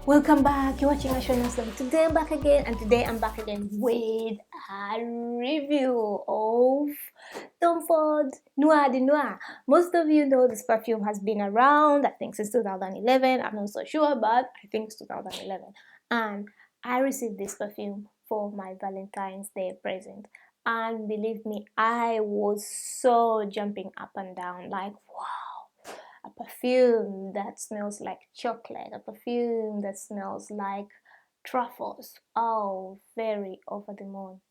Welcome back. You're watching National Story. Today I'm back again, and today I'm back again with a review of Tom Ford Noir De Noir. Most of you know this perfume has been around, I think, since 2011. I'm not so sure, but I think it's 2011. And I received this perfume for my Valentine's Day present. And believe me, I was so jumping up and down, like, wow, a perfume that smells like chocolate, a perfume that smells like truffles. Oh, very over the moon.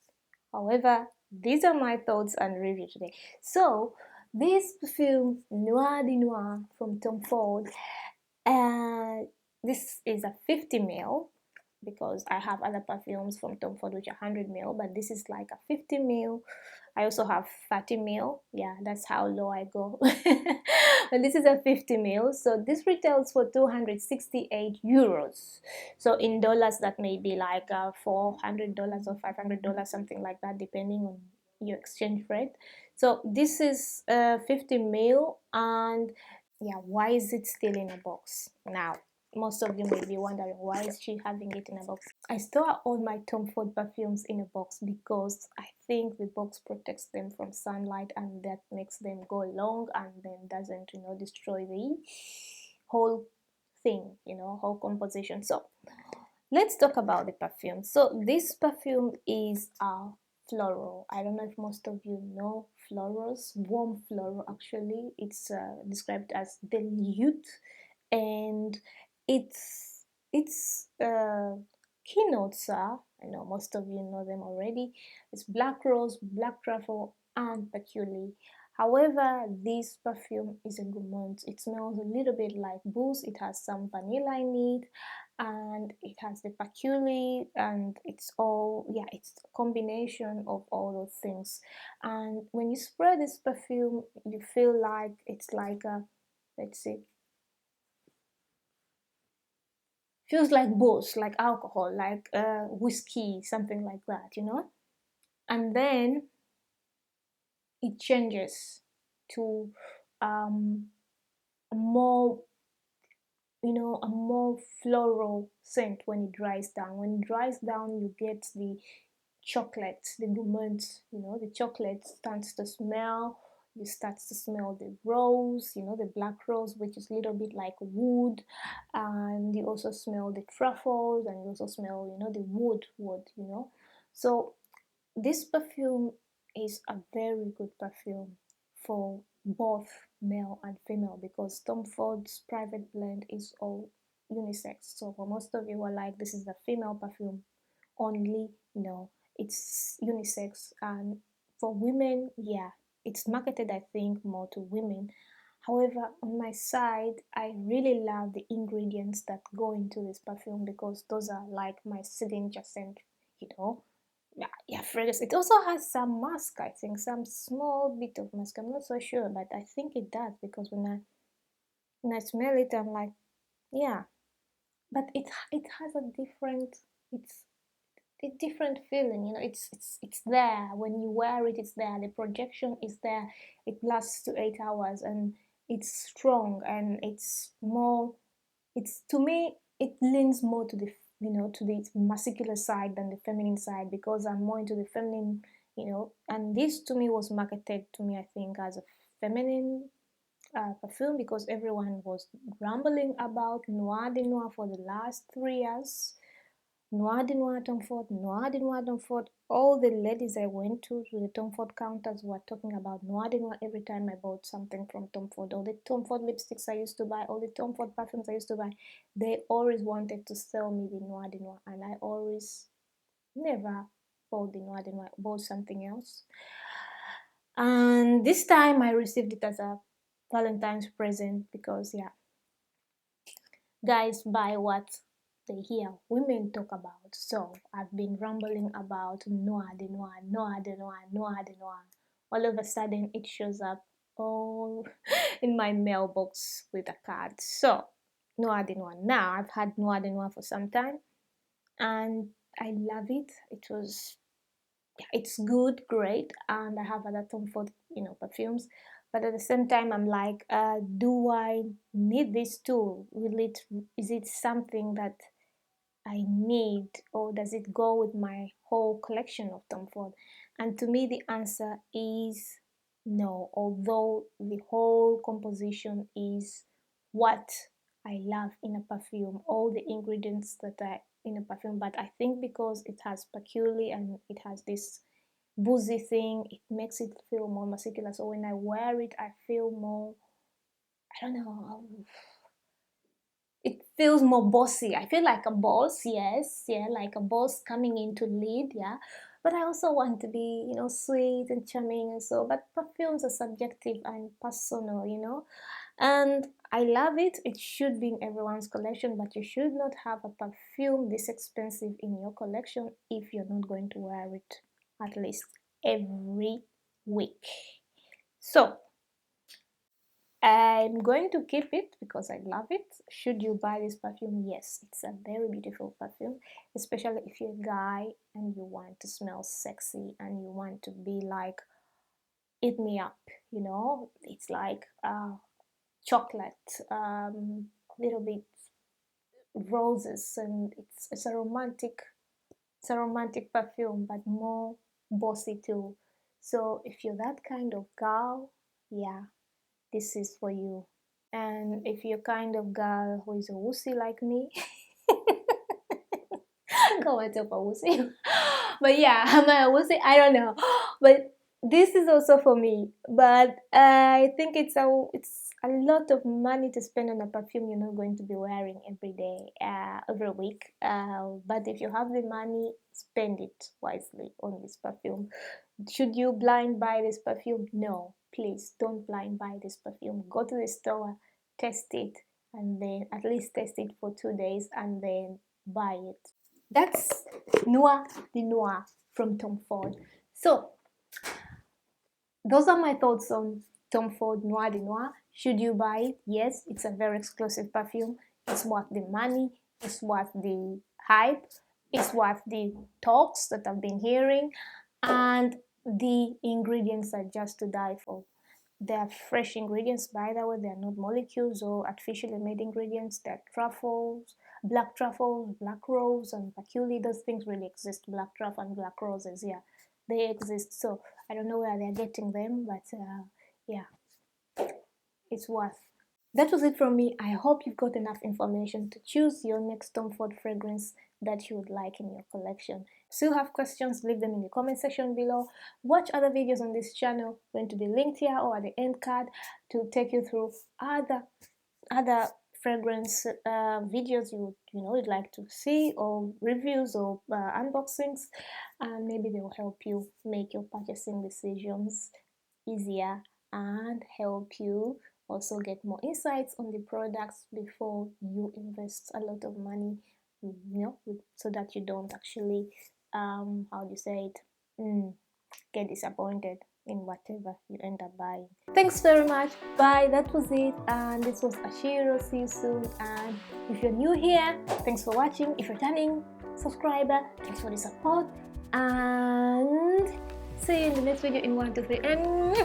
However, these are my thoughts and review today. So, this perfume, Noir de Noir from Tom Ford, uh, this is a 50 ml because I have other perfumes from Tom Ford which are 100 ml, but this is like a 50 ml. I also have 30 ml. Yeah, that's how low I go. But this is a 50 ml, so this retails for 268 euros. So in dollars, that may be like $400 or $500, something like that, depending on your exchange rate. So this is 50 ml, and yeah, why is it still in a box now? Most of you may be wondering, why is she having it in a box? I store all my Tom Ford perfumes in a box because I think the box protects them from sunlight, and that makes them go long and then doesn't, destroy the whole thing, whole composition. So let's talk about the perfume. So this perfume is a floral. I don't know if most of you know florals. Warm floral, actually. It's described as dilute, and its keynotes are, I know most of you know them already. It's black rose, black truffle, and patchouli. However, this perfume is a gourmand. It smells a little bit like booze. It has some vanilla in it, and it has the patchouli, and it's all, yeah, it's a combination of all those things. And when you spray this perfume, you feel like it's like a, let's see, feels like booze, like alcohol, like whiskey, something like that. And then it changes to um, a more, a more floral scent when it dries down. When it dries down, you get the chocolate, the gourmand, the chocolate starts to smell. You start to smell the rose, the black rose, which is a little bit like wood, and you also smell the truffles, and you also smell, the wood. So this perfume is a very good perfume for both male and female because Tom Ford's private blend is all unisex. So for most of you who are like, this is a female perfume only, no, it's unisex. And for women, yeah, it's marketed, I think, more to women. However, on my side, I really love the ingredients that go into this perfume because those are like my signature scent, you know. Yeah, fragrance. It also has some musk, I think, some small bit of musk. I'm not so sure, but I think it does because when I smell it, I'm like, yeah. But it has a different, it's a different feeling. It's there when you wear it. It's there. The projection is there. It lasts to 8 hours, and it's strong, and it's more. It's, to me, it leans more to the, to the masculine side than the feminine side because I'm more into the feminine, and this to me was marketed to me, I think, as a feminine perfume because everyone was rambling about Noir de Noir for the last 3 years. Noir de Noir Tom Ford, Noir de Noir Tom Ford. All the ladies I went to the Tom Ford counters were talking about Noir de Noir every time I bought something from Tom Ford. All the Tom Ford lipsticks I used to buy, all the Tom Ford perfumes I used to buy, they always wanted to sell me the Noir de Noir, and I always never bought the Noir de Noir, bought something else. And this time I received it as a Valentine's present because, yeah, guys buy what they hear women talk about. So I've been rambling about Noir de Noir, Noir de Noir, Noir de Noir. All of a sudden it shows up all in my mailbox with a card. So Noir de Noir. Now I've had Noir de Noir for some time and I love it. It's good, great, and I have other Tom Ford, perfumes. But at the same time, I'm like, do I need this tool? Is it something that I need, or does it go with my whole collection of Tom Ford? And to me, the answer is no, although the whole composition is what I love in a perfume, all the ingredients that are in a perfume, but I think because it has patchouli and it has this boozy thing, it makes it feel more muscular. So when I wear it, I feel more, I don't know, it feels more bossy. I feel like a boss, yes, yeah, like a boss coming in to lead, yeah. But I also want to be, sweet and charming and so. But perfumes are subjective and personal, and I love it. It should be in everyone's collection, but you should not have a perfume this expensive in your collection if you're not going to wear it at least every week. So I'm going to keep it because I love it. Should you buy this perfume? Yes, it's a very beautiful perfume, especially if you're a guy and you want to smell sexy and you want to be like, eat me up, It's like chocolate, little bit roses, and it's a romantic perfume, but more bossy too. So if you're that kind of girl, yeah, this is for you. And if you're kind of girl who is a wussy like me, go myself a wussy. But yeah, am I a wussy? I don't know. But this is also for me. But I think it's a lot of money to spend on a perfume you're not going to be wearing every day, every week. But if you have the money, spend it wisely on this perfume. Should you blind buy this perfume? No, please don't blind buy this perfume. Go to the store, test it, and then at least test it for 2 days and then buy it. That's Noir De Noir from Tom Ford. So those are my thoughts on Tom Ford Noir De Noir. Should you buy it? Yes, it's a very exclusive perfume. It's worth the money. It's worth the hype. It's worth the talks that I've been hearing. And the ingredients are just to die for. They are fresh ingredients, by the way. They are not molecules or artificially made ingredients. They're truffles, black rose, and patchouli. Those things really exist. Black truffle and black roses, yeah, they exist. So I don't know where they're getting them, but yeah, it's worth. That was it from me. I hope you've got enough information to choose your next Tom Ford fragrance that you would like in your collection. Still have questions? Leave them in the comment section below. Watch other videos on this channel, going to be linked here or at the end card, to take you through other fragrance videos you'd like to see, or reviews, or unboxings, and maybe they will help you make your purchasing decisions easier and help you also get more insights on the products before you invest a lot of money, so that you don't actually how do you say it, get disappointed in whatever you end up buying. Thanks very much. Bye. That was it. And this was Aciero. See you soon. And if you're new here, thanks for watching. If you're returning subscriber, thanks for the support. And see you in the next video in 1, 2, 3. And